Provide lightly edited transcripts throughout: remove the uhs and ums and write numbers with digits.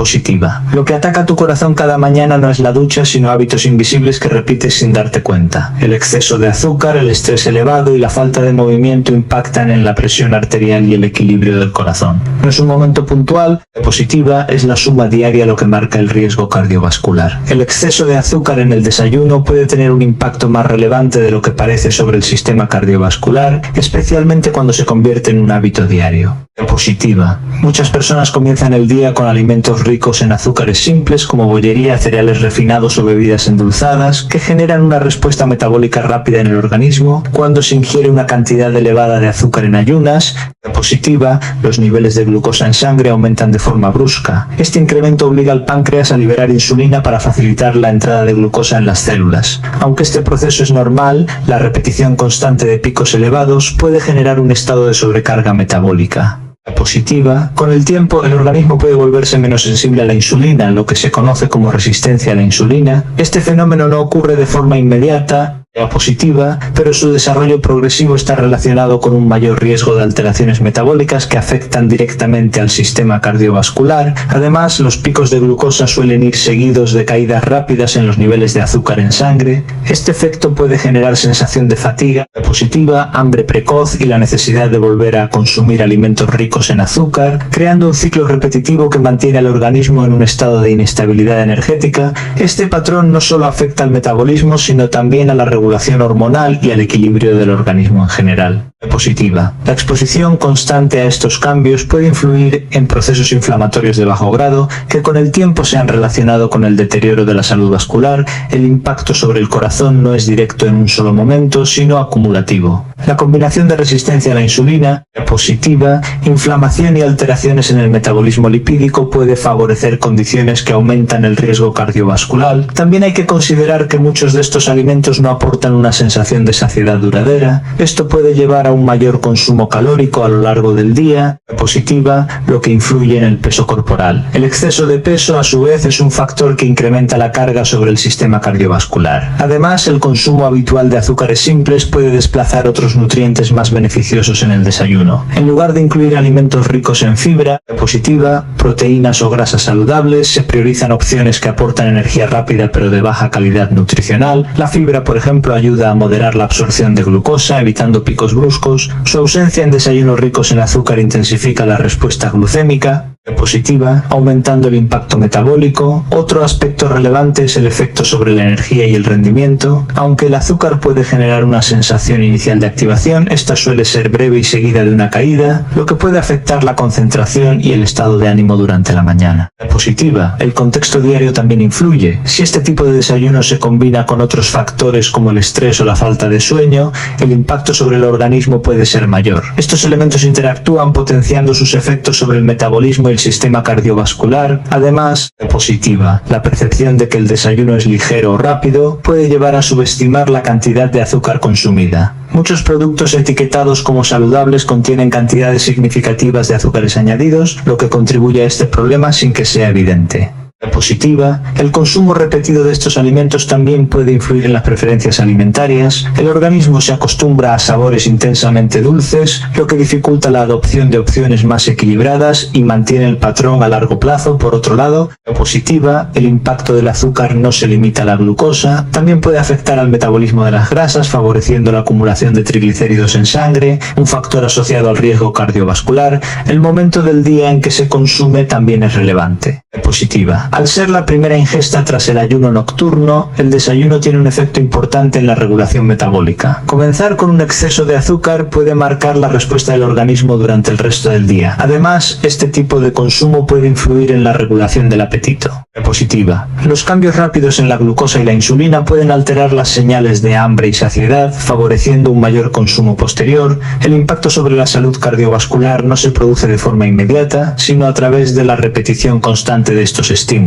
Positiva. Lo que ataca tu corazón cada mañana no es la ducha, sino hábitos invisibles que repites sin darte cuenta. El exceso de azúcar, el estrés elevado y la falta de movimiento impactan en la presión arterial y el equilibrio del corazón. No es un momento puntual. Positiva es la suma diaria lo que marca el riesgo cardiovascular. El exceso de azúcar en el desayuno puede tener un impacto más relevante de lo que parece sobre el sistema cardiovascular, especialmente cuando se convierte en un hábito diario. Positiva. Muchas personas comienzan el día con alimentos ricos en azúcares simples como bollería, cereales refinados o bebidas endulzadas que generan una respuesta metabólica rápida en el organismo. Cuando se ingiere una cantidad elevada de azúcar en ayunas, positiva, los niveles de glucosa en sangre aumentan de forma brusca. Este incremento obliga al páncreas a liberar insulina para facilitar la entrada de glucosa en las células. Aunque este proceso es normal, la repetición constante de picos elevados puede generar un estado de sobrecarga metabólica. Positiva. Con el tiempo, el organismo puede volverse menos sensible a la insulina, lo que se conoce como resistencia a la insulina. Este fenómeno no ocurre de forma inmediata, positiva, pero su desarrollo progresivo está relacionado con un mayor riesgo de alteraciones metabólicas que afectan directamente al sistema cardiovascular. Además, los picos de glucosa suelen ir seguidos de caídas rápidas en los niveles de azúcar en sangre. Este efecto puede generar sensación de fatiga positiva, hambre precoz y la necesidad de volver a consumir alimentos ricos en azúcar, creando un ciclo repetitivo que mantiene al organismo en un estado de inestabilidad energética. Este patrón no solo afecta al metabolismo, sino también a la regulación hormonal y al equilibrio del organismo en general. Positiva. La exposición constante a estos cambios puede influir en procesos inflamatorios de bajo grado que con el tiempo se han relacionado con el deterioro de la salud vascular. El impacto sobre el corazón no es directo en un solo momento, sino acumulativo. La combinación de resistencia a la insulina, positiva, inflamación y alteraciones en el metabolismo lipídico puede favorecer condiciones que aumentan el riesgo cardiovascular. También hay que considerar que muchos de estos alimentos no aportan una sensación de saciedad duradera. Esto puede llevar a un mayor consumo calórico a lo largo del día. Positiva, lo que influye en el peso corporal. El exceso de peso, a su vez, es un factor que incrementa la carga sobre el sistema cardiovascular. Además, el consumo habitual de azúcares simples puede desplazar otros nutrientes más beneficiosos en el desayuno. En lugar de incluir alimentos ricos en fibra positiva, proteínas o grasas saludables, se priorizan opciones que aportan energía rápida pero de baja calidad nutricional. La fibra, por ejemplo, ayuda a moderar la absorción de glucosa, evitando picos bruscos. Su ausencia en desayunos ricos en azúcar intensifica la respuesta glucémica positiva, aumentando el impacto metabólico. Otro aspecto relevante es el efecto sobre la energía y el rendimiento. Aunque el azúcar puede generar una sensación inicial de activación, esta suele ser breve y seguida de una caída, lo que puede afectar la concentración y el estado de ánimo durante la mañana. Positiva. El contexto diario también influye. Si este tipo de desayuno se combina con otros factores como el estrés o la falta de sueño, el impacto sobre el organismo puede ser mayor. Estos elementos interactúan potenciando sus efectos sobre el metabolismo y el sistema cardiovascular. Además, positiva. La percepción de que el desayuno es ligero o rápido puede llevar a subestimar la cantidad de azúcar consumida. Muchos productos etiquetados como saludables contienen cantidades significativas de azúcares añadidos, lo que contribuye a este problema sin que sea evidente. Positiva. El consumo repetido de estos alimentos también puede influir en las preferencias alimentarias. El organismo se acostumbra a sabores intensamente dulces, lo que dificulta la adopción de opciones más equilibradas y mantiene el patrón a largo plazo. Por otro lado, positiva, el impacto del azúcar no se limita a la glucosa, también puede afectar al metabolismo de las grasas, favoreciendo la acumulación de triglicéridos en sangre, un factor asociado al riesgo cardiovascular. El momento del día en que se consume también es relevante. Positiva. Al ser la primera ingesta tras el ayuno nocturno, el desayuno tiene un efecto importante en la regulación metabólica. Comenzar con un exceso de azúcar puede marcar la respuesta del organismo durante el resto del día. Además, este tipo de consumo puede influir en la regulación del apetito. Positiva. Los cambios rápidos en la glucosa y la insulina pueden alterar las señales de hambre y saciedad, favoreciendo un mayor consumo posterior. El impacto sobre la salud cardiovascular no se produce de forma inmediata, sino a través de la repetición constante de estos estímulos.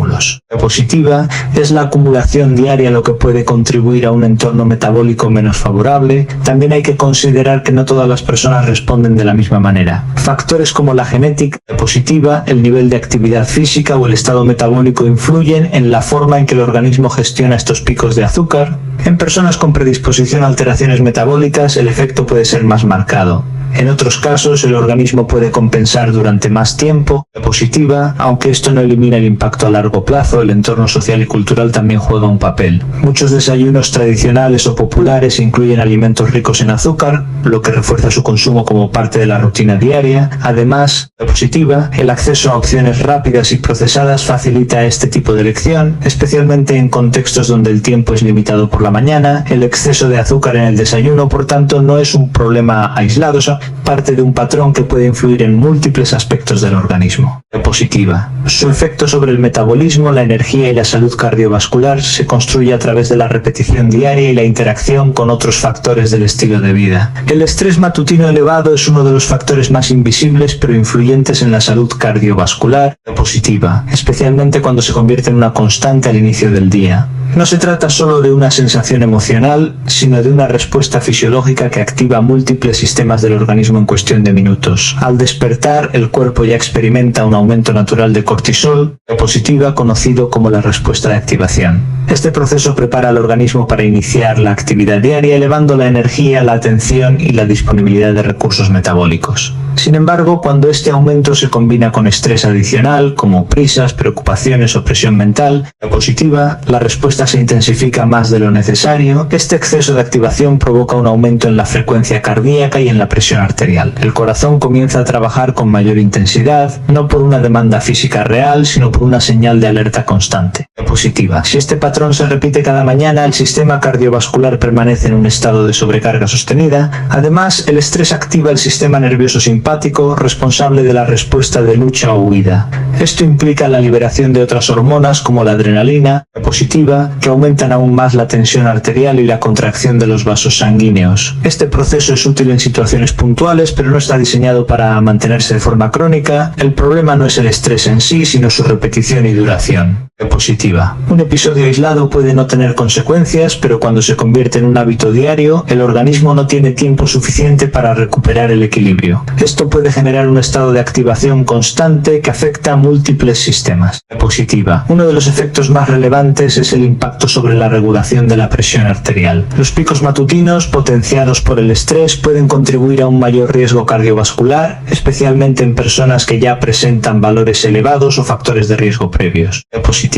Positiva es la acumulación diaria, lo que puede contribuir a un entorno metabólico menos favorable. También hay que considerar que no todas las personas responden de la misma manera. Factores como la genética positiva, el nivel de actividad física o el estado metabólico influyen en la forma en que el organismo gestiona estos picos de azúcar. En personas con predisposición a alteraciones metabólicas, el efecto puede ser más marcado. En otros casos, el organismo puede compensar durante más tiempo. Diapositiva, aunque esto no elimina el impacto a largo plazo, el entorno social y cultural también juega un papel. Muchos desayunos tradicionales o populares incluyen alimentos ricos en azúcar, lo que refuerza su consumo como parte de la rutina diaria. Además, diapositiva, el acceso a opciones rápidas y procesadas facilita este tipo de elección, especialmente en contextos donde el tiempo es limitado por la mañana. El exceso de azúcar en el desayuno, por tanto, no es un problema aislado, es parte de un patrón que puede influir en múltiples aspectos del organismo. Diapositiva. Su efecto sobre el metabolismo, la energía y la salud cardiovascular se construye a través de la repetición diaria y la interacción con otros factores del estilo de vida. El estrés matutino elevado es uno de los factores más invisibles pero influyentes en la salud cardiovascular. Diapositiva. Especialmente cuando se convierte en una constante al inicio del día. No se trata solo de una sensación emocional, sino de una respuesta fisiológica que activa múltiples sistemas del organismo en cuestión de minutos. Al despertar, el cuerpo ya experimenta un aumento natural de cortisol, diapositiva, conocido como la respuesta de activación. Este proceso prepara al organismo para iniciar la actividad diaria, elevando la energía, la atención y la disponibilidad de recursos metabólicos. Sin embargo, cuando este aumento se combina con estrés adicional, como prisas, preocupaciones o presión mental, diapositiva, la respuesta se intensifica más de lo necesario. Este exceso de activación provoca un aumento en la frecuencia cardíaca y en la presión arterial. El corazón comienza a trabajar con mayor intensidad, no por una demanda física real, sino por una señal de alerta constante. Diapositiva. Si este patrón se repite cada mañana, el sistema cardiovascular permanece en un estado de sobrecarga sostenida. Además, el estrés activa el sistema nervioso simpático, responsable de la respuesta de lucha o huida. Esto implica la liberación de otras hormonas como la adrenalina, diapositiva, que aumentan aún más la tensión arterial y la contracción de los vasos sanguíneos. Este proceso es útil en situaciones puntuales, pero no está diseñado para mantenerse de forma crónica. El problema no es el estrés en sí, sino su repetición y duración. Diapositiva. Un episodio aislado puede no tener consecuencias, pero cuando se convierte en un hábito diario, el organismo no tiene tiempo suficiente para recuperar el equilibrio. Esto puede generar un estado de activación constante que afecta a múltiples sistemas. Diapositiva. Uno de los efectos más relevantes es el impacto sobre la regulación de la presión arterial. Los picos matutinos, potenciados por el estrés, pueden contribuir a un mayor riesgo cardiovascular, especialmente en personas que ya presentan valores elevados o factores de riesgo previos. Diapositiva.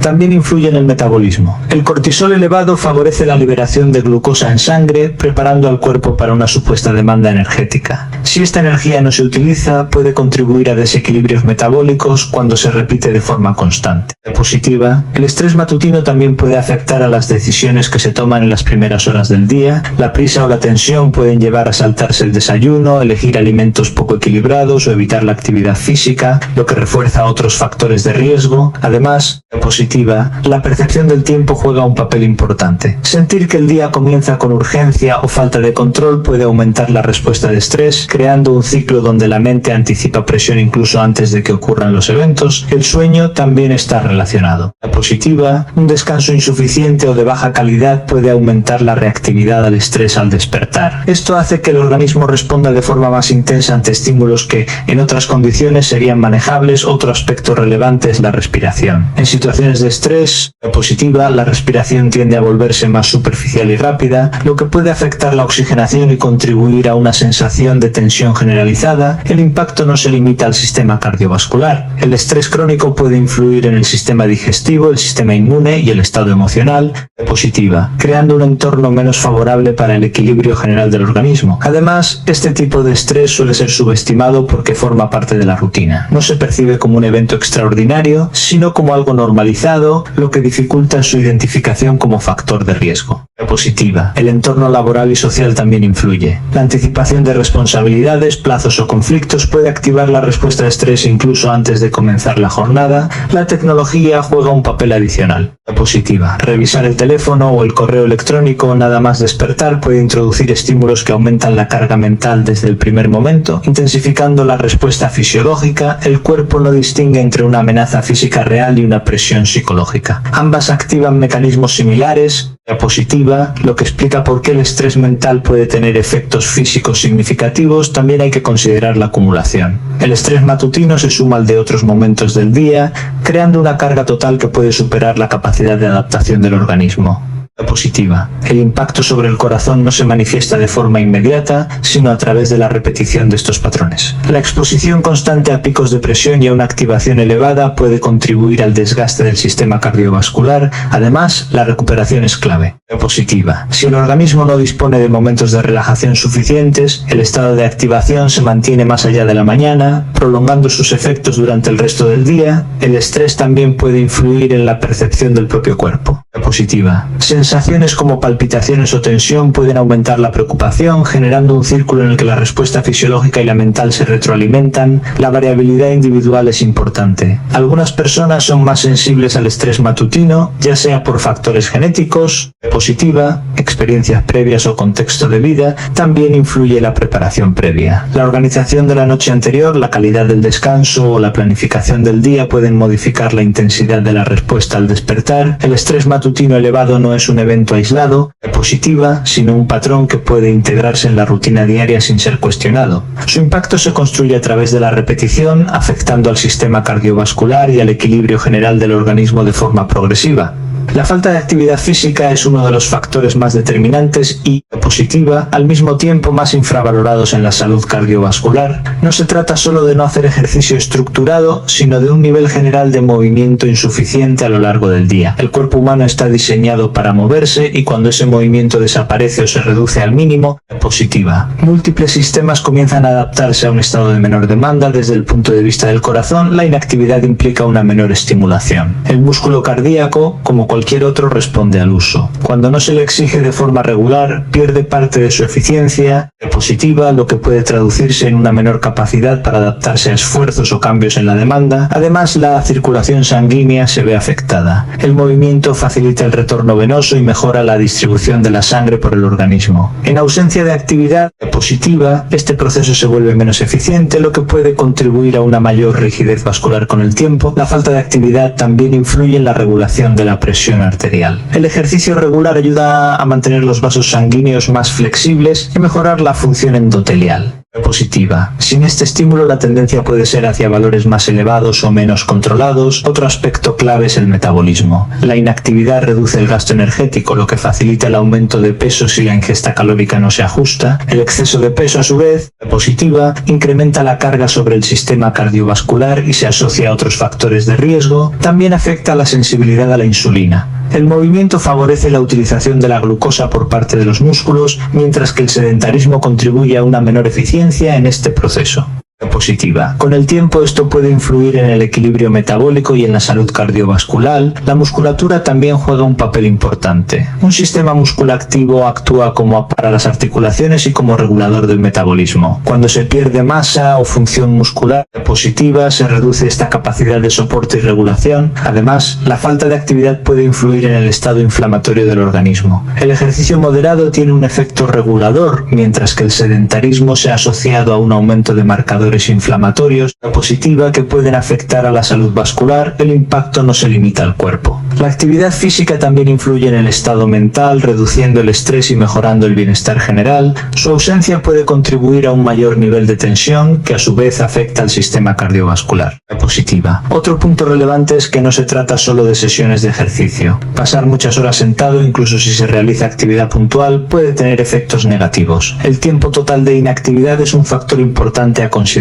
También influye en el metabolismo. El cortisol elevado favorece la liberación de glucosa en sangre, preparando al cuerpo para una supuesta demanda energética. Si esta energía no se utiliza, puede contribuir a desequilibrios metabólicos cuando se repite de forma constante. Diapositiva. El estrés matutino también puede afectar a las decisiones que se toman en las primeras horas del día. La prisa o la tensión pueden llevar a saltarse el desayuno, elegir alimentos poco equilibrados o evitar la actividad física, lo que refuerza otros factores de riesgo. Además, diapositiva, la percepción del tiempo juega un papel importante. Sentir que el día comienza con urgencia o falta de control puede aumentar la respuesta de estrés, creando un ciclo donde la mente anticipa presión incluso antes de que ocurran los eventos. El sueño también está relacionado. Diapositiva, un descanso insuficiente o de baja calidad puede aumentar la reactividad al estrés al despertar. Esto hace que el organismo responda de forma más intensa ante estímulos que en otras condiciones serían manejables. Otro aspecto relevante es la respiración. En situaciones de estrés, diapositiva, la respiración tiende a volverse más superficial y rápida, lo que puede afectar la oxigenación y contribuir a una sensación de tensión generalizada. El impacto no se limita al sistema cardiovascular. El estrés crónico puede influir en el sistema digestivo, el sistema inmune y el estado emocional. Diapositiva, creando un entorno menos favorable para el equilibrio general del organismo. Además, este tipo de estrés suele ser subestimado porque forma parte de la rutina. No se percibe como un evento extraordinario, sino como algo normalizado, lo que dificulta su identificación como factor de riesgo. Diapositiva. El entorno laboral y social también influye. La anticipación de responsabilidades, plazos o conflictos puede activar la respuesta de estrés incluso antes de comenzar la jornada. La tecnología juega un papel adicional. Diapositiva. Revisar el teléfono o el correo electrónico nada más despertar puede introducir estímulos que aumentan la carga mental desde el primer momento, intensificando la respuesta fisiológica. El cuerpo no distingue entre una amenaza física real y una presión psicológica. Ambas activan mecanismos similares. Diapositiva, lo que explica por qué el estrés mental puede tener efectos físicos significativos. También hay que considerar la acumulación. El estrés matutino se suma al de otros momentos del día, creando una carga total que puede superar la capacidad de adaptación del organismo. Positiva. El impacto sobre el corazón no se manifiesta de forma inmediata, sino a través de la repetición de estos patrones. La exposición constante a picos de presión y a una activación elevada puede contribuir al desgaste del sistema cardiovascular. Además, la recuperación es clave. Positiva. Si el organismo no dispone de momentos de relajación suficientes, el estado de activación se mantiene más allá de la mañana, prolongando sus efectos durante el resto del día. El estrés también puede influir en la percepción del propio cuerpo. Positiva. Sensaciones como palpitaciones o tensión pueden aumentar la preocupación, generando un círculo en el que la respuesta fisiológica y la mental se retroalimentan. La variabilidad individual es importante. Algunas personas son más sensibles al estrés matutino, ya sea por factores genéticos. Positiva, experiencias previas o contexto de vida. También influye la preparación previa. La organización de la noche anterior, la calidad del descanso o la planificación del día pueden modificar la intensidad de la respuesta al despertar. El estrés matutino elevado no es un evento aislado, positiva, sino un patrón que puede integrarse en la rutina diaria sin ser cuestionado. Su impacto se construye a través de la repetición, afectando al sistema cardiovascular y al equilibrio general del organismo de forma progresiva. La falta de actividad física es uno de los factores más determinantes y, positiva, al mismo tiempo más infravalorados en la salud cardiovascular. No se trata solo de no hacer ejercicio estructurado, sino de un nivel general de movimiento insuficiente a lo largo del día. El cuerpo humano está diseñado para moverse y cuando ese movimiento desaparece o se reduce al mínimo, positiva. Múltiples sistemas comienzan a adaptarse a un estado de menor demanda. Desde el punto de vista del corazón, la inactividad implica una menor estimulación. El músculo cardíaco, como cualquier otro, responde al uso. Cuando no se le exige de forma regular, pierde parte de su eficiencia positiva, lo que puede traducirse en una menor capacidad para adaptarse a esfuerzos o cambios en la demanda. Además, la circulación sanguínea se ve afectada. El movimiento facilita el retorno venoso y mejora la distribución de la sangre por el organismo. En ausencia de actividad positiva, este proceso se vuelve menos eficiente, lo que puede contribuir a una mayor rigidez vascular con el tiempo. La falta de actividad también influye en la regulación de la presión arterial. El ejercicio regular ayuda a mantener los vasos sanguíneos más flexibles y mejorar la función endotelial. Positiva. Sin este estímulo, la tendencia puede ser hacia valores más elevados o menos controlados. Otro aspecto clave es el metabolismo. La inactividad reduce el gasto energético, lo que facilita el aumento de peso si la ingesta calórica no se ajusta. El exceso de peso, a su vez, positiva, incrementa la carga sobre el sistema cardiovascular y se asocia a otros factores de riesgo. También afecta la sensibilidad a la insulina. El movimiento favorece la utilización de la glucosa por parte de los músculos, mientras que el sedentarismo contribuye a una menor eficiencia en este proceso. Positiva. Con el tiempo, esto puede influir en el equilibrio metabólico y en la salud cardiovascular. La musculatura también juega un papel importante. Un sistema musculactivo actúa como para las articulaciones y como regulador del metabolismo. Cuando se pierde masa o función muscular positiva, se reduce esta capacidad de soporte y regulación. Además, la falta de actividad puede influir en el estado inflamatorio del organismo. El ejercicio moderado tiene un efecto regulador, mientras que el sedentarismo se ha asociado a un aumento de marcadores inflamatorios positiva que pueden afectar a la salud vascular. El impacto no se limita al cuerpo. La actividad física también influye en el estado mental, reduciendo el estrés y mejorando el bienestar general. Su ausencia puede contribuir a un mayor nivel de tensión, que a su vez afecta al sistema cardiovascular. Positiva. Otro punto relevante es que no se trata solo de sesiones de ejercicio. Pasar muchas horas sentado, incluso si se realiza actividad puntual, puede tener efectos negativos. El tiempo total de inactividad es un factor importante a considerar.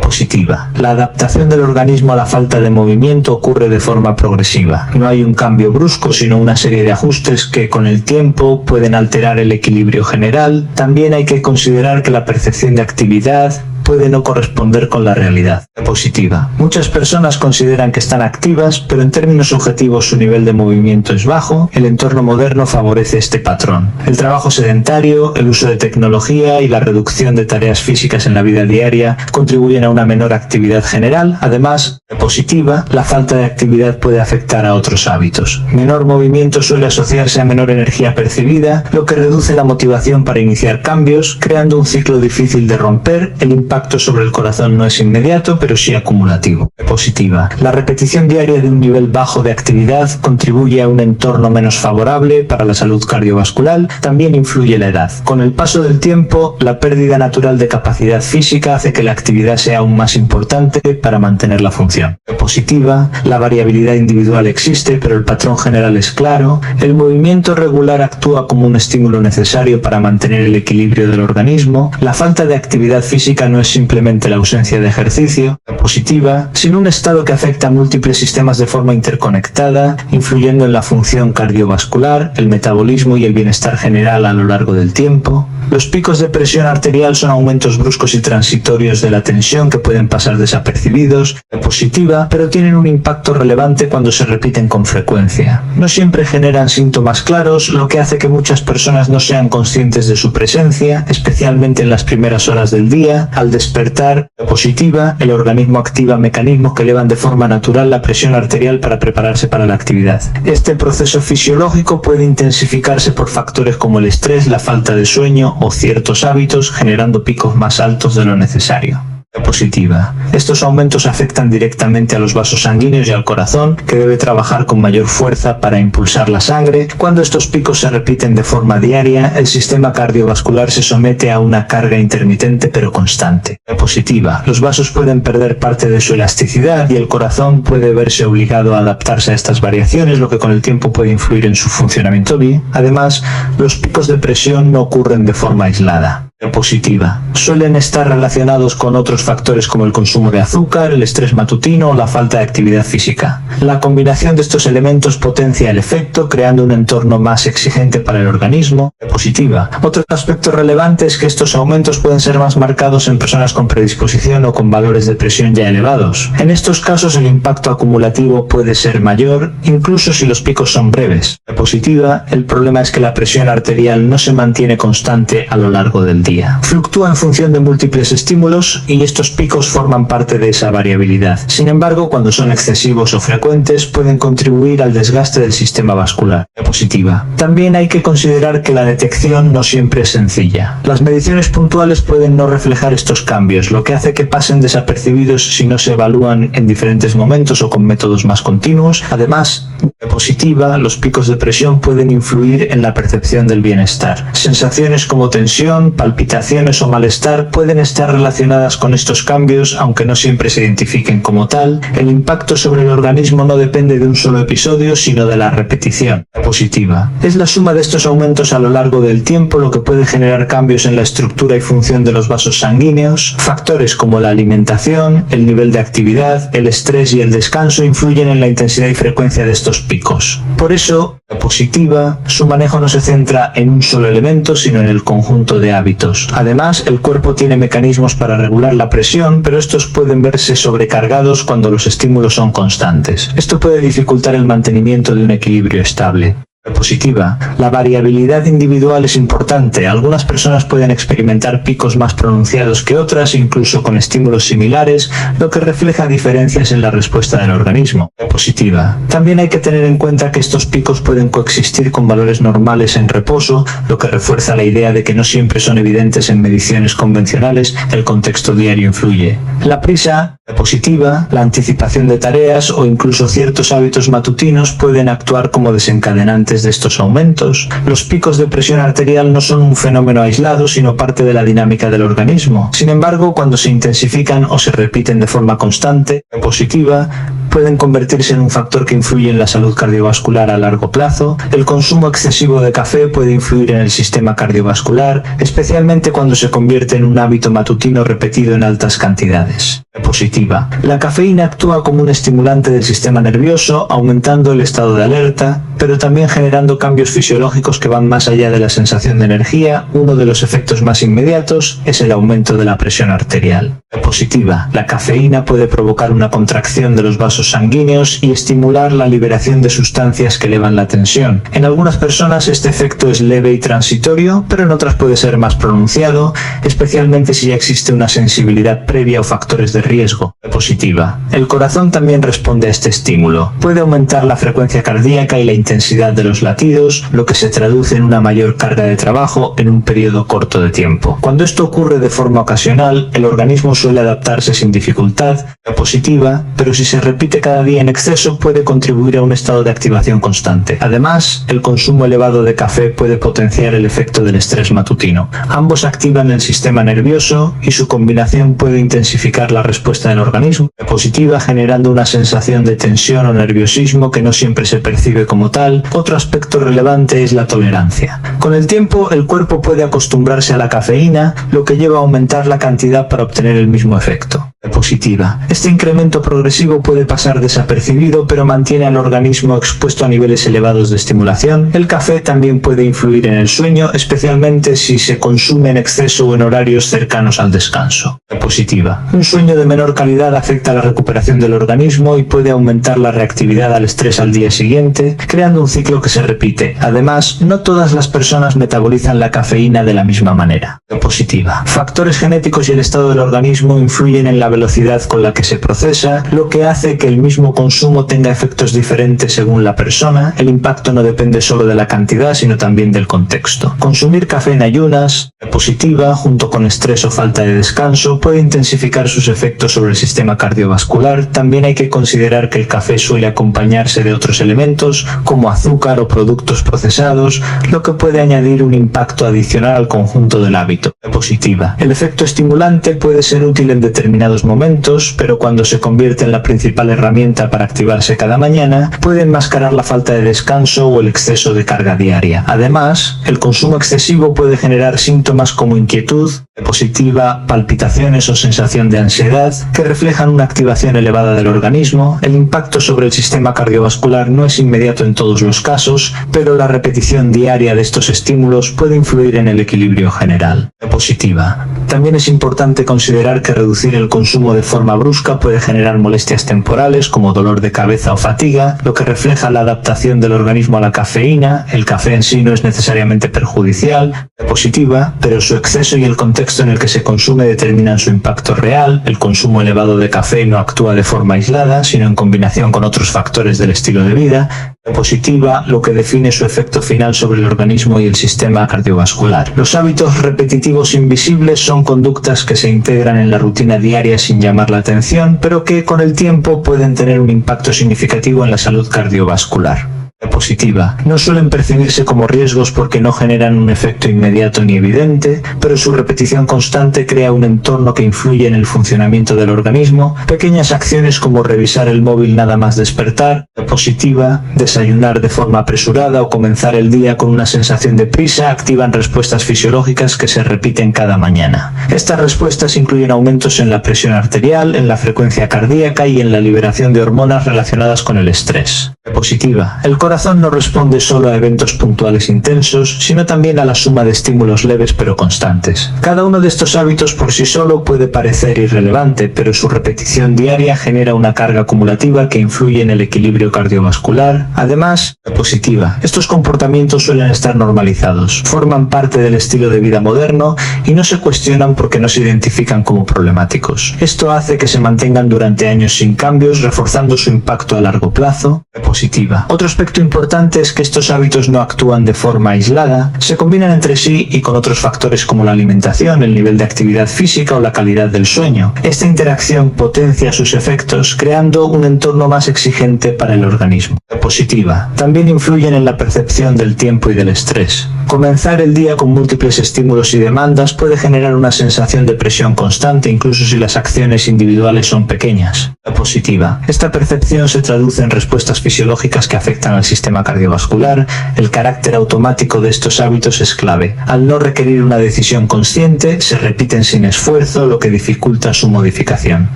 Positiva. La adaptación del organismo a la falta de movimiento ocurre de forma progresiva. No hay un cambio brusco, sino una serie de ajustes que con el tiempo pueden alterar el equilibrio general. También hay que considerar que la percepción de actividad puede no corresponder con la realidad. Positiva. Muchas personas consideran que están activas, pero en términos objetivos su nivel de movimiento es bajo. El entorno moderno favorece este patrón. El trabajo sedentario, el uso de tecnología y la reducción de tareas físicas en la vida diaria contribuyen a una menor actividad general. Además, positiva, la falta de actividad puede afectar a otros hábitos. Menor movimiento suele asociarse a menor energía percibida, lo que reduce la motivación para iniciar cambios, creando un ciclo difícil de romper. El impacto impacto sobre el corazón no es inmediato, pero sí acumulativo. Positiva. La repetición diaria de un nivel bajo de actividad contribuye a un entorno menos favorable para la salud cardiovascular. También influye la edad. Con el paso del tiempo, la pérdida natural de capacidad física hace que la actividad sea aún más importante para mantener la función. Positiva. La variabilidad individual existe, pero el patrón general es claro. El movimiento regular actúa como un estímulo necesario para mantener el equilibrio del organismo. La falta de actividad física no es simplemente la ausencia de ejercicio. Positiva. Sin un estado que afecta a múltiples sistemas de forma interconectada, influyendo en la función cardiovascular, el metabolismo y el bienestar general a lo largo del tiempo. Los picos de presión arterial son aumentos bruscos y transitorios de la tensión que pueden pasar desapercibidos. Positiva, pero tienen un impacto relevante cuando se repiten con frecuencia. No siempre generan síntomas claros, lo que hace que muchas personas no sean conscientes de su presencia, especialmente en las primeras horas del día. Al despertar, positiva, el organismo activa mecanismos que elevan de forma natural la presión arterial para prepararse para la actividad. Este proceso fisiológico puede intensificarse por factores como el estrés, la falta de sueño o ciertos hábitos, generando picos más altos de lo necesario. Positiva. Estos aumentos afectan directamente a los vasos sanguíneos y al corazón, que debe trabajar con mayor fuerza para impulsar la sangre. Cuando estos picos se repiten de forma diaria, el sistema cardiovascular se somete a una carga intermitente pero constante. Positiva. Los vasos pueden perder parte de su elasticidad y el corazón puede verse obligado a adaptarse a estas variaciones, lo que con el tiempo puede influir en su funcionamiento bien. Además, los picos de presión no ocurren de forma aislada. Positiva. Suelen estar relacionados con otros factores como el consumo de azúcar, el estrés matutino o la falta de actividad física. La combinación de estos elementos potencia el efecto, creando un entorno más exigente para el organismo. Positiva. Otro aspecto relevante es que estos aumentos pueden ser más marcados en personas con predisposición o con valores de presión ya elevados. En estos casos el impacto acumulativo puede ser mayor, incluso si los picos son breves. Positiva. El problema es que la presión arterial no se mantiene constante a lo largo del día. Fluctúa en función de múltiples estímulos y estos picos forman parte de esa variabilidad. Sin embargo, cuando son excesivos o frecuentes, pueden contribuir al desgaste del sistema vascular. Positiva. También hay que considerar que la detección no siempre es sencilla. Las mediciones puntuales pueden no reflejar estos cambios, lo que hace que pasen desapercibidos si no se evalúan en diferentes momentos o con métodos más continuos. Además, positiva, los picos de presión pueden influir en la percepción del bienestar. Sensaciones como tensión, palpitaciones o malestar pueden estar relacionadas con estos cambios, aunque no siempre se identifiquen como tal. El impacto sobre el organismo no depende de un solo episodio, sino de la repetición. Positiva. Es la suma de estos aumentos a lo largo del tiempo lo que puede generar cambios en la estructura y función de los vasos sanguíneos. Factores como la alimentación, el nivel de actividad, el estrés y el descanso influyen en la intensidad y frecuencia de estos picos. Por eso, positiva, su manejo no se centra en un solo elemento, sino en el conjunto de hábitos. Además, el cuerpo tiene mecanismos para regular la presión, pero estos pueden verse sobrecargados cuando los estímulos son constantes. Esto puede dificultar el mantenimiento de un equilibrio estable. Positiva. La variabilidad individual es importante. Algunas personas pueden experimentar picos más pronunciados que otras, incluso con estímulos similares, lo que refleja diferencias en la respuesta del organismo. Positiva. También hay que tener en cuenta que estos picos pueden coexistir con valores normales en reposo, lo que refuerza la idea de que no siempre son evidentes en mediciones convencionales. El contexto diario influye. La prisa positiva, la anticipación de tareas o incluso ciertos hábitos matutinos pueden actuar como desencadenantes de estos aumentos. Los picos de presión arterial no son un fenómeno aislado, sino parte de la dinámica del organismo. Sin embargo, cuando se intensifican o se repiten de forma constante, positiva, pueden convertirse en un factor que influye en la salud cardiovascular a largo plazo. El consumo excesivo de café puede influir en el sistema cardiovascular, especialmente cuando se convierte en un hábito matutino repetido en altas cantidades. Positiva. La cafeína actúa como un estimulante del sistema nervioso, aumentando el estado de alerta, pero también generando cambios fisiológicos que van más allá de la sensación de energía. Uno de los efectos más inmediatos es el aumento de la presión arterial. Positiva. La cafeína puede provocar una contracción de los vasos sanguíneos y estimular la liberación de sustancias que elevan la tensión. En algunas personas este efecto es leve y transitorio, pero en otras puede ser más pronunciado, especialmente si ya existe una sensibilidad previa o factores de riesgo. Positiva. El corazón también responde a este estímulo. Puede aumentar la frecuencia cardíaca y la intensidad de los latidos, lo que se traduce en una mayor carga de trabajo en un periodo corto de tiempo. Cuando esto ocurre de forma ocasional, el organismo suele adaptarse sin dificultad, positiva, pero si se repite cada día en exceso puede contribuir a un estado de activación constante. Además, el consumo elevado de café puede potenciar el efecto del estrés matutino. Ambos activan el sistema nervioso y su combinación puede intensificar la respuesta del organismo positiva, generando una sensación de tensión o nerviosismo que no siempre se percibe como tal. Otro aspecto relevante es la tolerancia. Con el tiempo, el cuerpo puede acostumbrarse a la cafeína, lo que lleva a aumentar la cantidad para obtener el mismo efecto. Positiva. Este incremento progresivo puede pasar desapercibido, pero mantiene al organismo expuesto a niveles elevados de estimulación. El café también puede influir en el sueño, especialmente si se consume en exceso o en horarios cercanos al descanso. Positiva. Un sueño de menor calidad afecta la recuperación del organismo y puede aumentar la reactividad al estrés al día siguiente, creando un ciclo que se repite. Además, no todas las personas metabolizan la cafeína de la misma manera. Positiva. Factores genéticos y el estado del organismo influyen en la velocidad con la que se procesa, lo que hace que el mismo consumo tenga efectos diferentes según la persona. El impacto no depende solo de la cantidad, sino también del contexto. Consumir café en ayunas, positiva, junto con estrés o falta de descanso, puede intensificar sus efectos sobre el sistema cardiovascular. También hay que considerar que el café suele acompañarse de otros elementos, como azúcar o productos procesados, lo que puede añadir un impacto adicional al conjunto del hábito. Positiva. El efecto estimulante puede ser útil en determinados momentos, pero cuando se convierte en la principal herramienta para activarse cada mañana, puede enmascarar la falta de descanso o el exceso de carga diaria. Además, el consumo excesivo puede generar síntomas como inquietud, positiva, palpitaciones o sensación de ansiedad, que reflejan una activación elevada del organismo. El impacto sobre el sistema cardiovascular no es inmediato en todos los casos, pero la repetición diaria de estos estímulos puede influir en el equilibrio general. Positiva. También es importante considerar que reducir el consumo de forma brusca puede generar molestias temporales como dolor de cabeza o fatiga, lo que refleja la adaptación del organismo a la cafeína. El café en sí no es necesariamente perjudicial, positiva, pero su exceso y el contexto en el que se consume determinan su impacto real. El consumo elevado de café no actúa de forma aislada, sino en combinación con otros factores del estilo de vida. Positiva, lo que define su efecto final sobre el organismo y el sistema cardiovascular. Los hábitos repetitivos invisibles son conductas que se integran en la rutina diaria sin llamar la atención, pero que con el tiempo pueden tener un impacto significativo en la salud cardiovascular. Positiva. No suelen percibirse como riesgos porque no generan un efecto inmediato ni evidente, pero su repetición constante crea un entorno que influye en el funcionamiento del organismo. Pequeñas acciones como revisar el móvil nada más despertar, positiva, desayunar de forma apresurada o comenzar el día con una sensación de prisa activan respuestas fisiológicas que se repiten cada mañana. Estas respuestas incluyen aumentos en la presión arterial, en la frecuencia cardíaca y en la liberación de hormonas relacionadas con el estrés. Positiva. El corazón no responde solo a eventos puntuales intensos, sino también a la suma de estímulos leves pero constantes. Cada uno de estos hábitos por sí solo puede parecer irrelevante, pero su repetición diaria genera una carga acumulativa que influye en el equilibrio cardiovascular. Además, positiva. Estos comportamientos suelen estar normalizados, forman parte del estilo de vida moderno y no se cuestionan porque no se identifican como problemáticos. Esto hace que se mantengan durante años sin cambios, reforzando su impacto a largo plazo. Positiva. Otro aspecto importante es que estos hábitos no actúan de forma aislada, se combinan entre sí y con otros factores como la alimentación, el nivel de actividad física o la calidad del sueño. Esta interacción potencia sus efectos, creando un entorno más exigente para el organismo. Positiva. También influyen en la percepción del tiempo y del estrés. Comenzar el día con múltiples estímulos y demandas puede generar una sensación de presión constante, incluso si las acciones individuales son pequeñas. Positiva. Esta percepción se traduce en respuestas fisiológicas que afectan al sistema cardiovascular. El carácter automático de estos hábitos es clave. Al no requerir una decisión consciente, se repiten sin esfuerzo, lo que dificulta su modificación.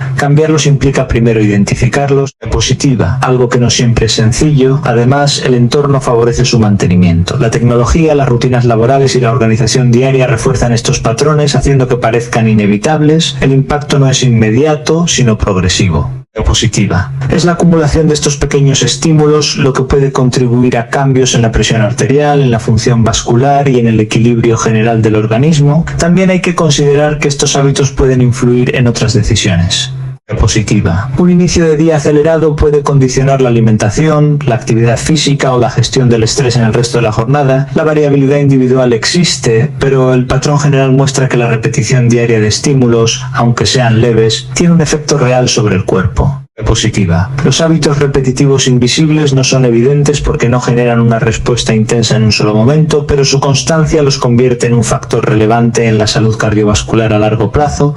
Cambiarlos implica primero identificarlos. Positiva. Algo que no siempre es sencillo, sencillo. Además, el entorno favorece su mantenimiento. La tecnología, las rutinas laborales y la organización diaria refuerzan estos patrones, haciendo que parezcan inevitables. El impacto no es inmediato, sino progresivo. Positiva. Es la acumulación de estos pequeños estímulos lo que puede contribuir a cambios en la presión arterial, en la función vascular y en el equilibrio general del organismo. También hay que considerar que estos hábitos pueden influir en otras decisiones. Positiva. Un inicio de día acelerado puede condicionar la alimentación, la actividad física o la gestión del estrés en el resto de la jornada. La variabilidad individual existe, pero el patrón general muestra que la repetición diaria de estímulos, aunque sean leves, tiene un efecto real sobre el cuerpo. Positiva. Los hábitos repetitivos invisibles no son evidentes porque no generan una respuesta intensa en un solo momento, pero su constancia los convierte en un factor relevante en la salud cardiovascular a largo plazo.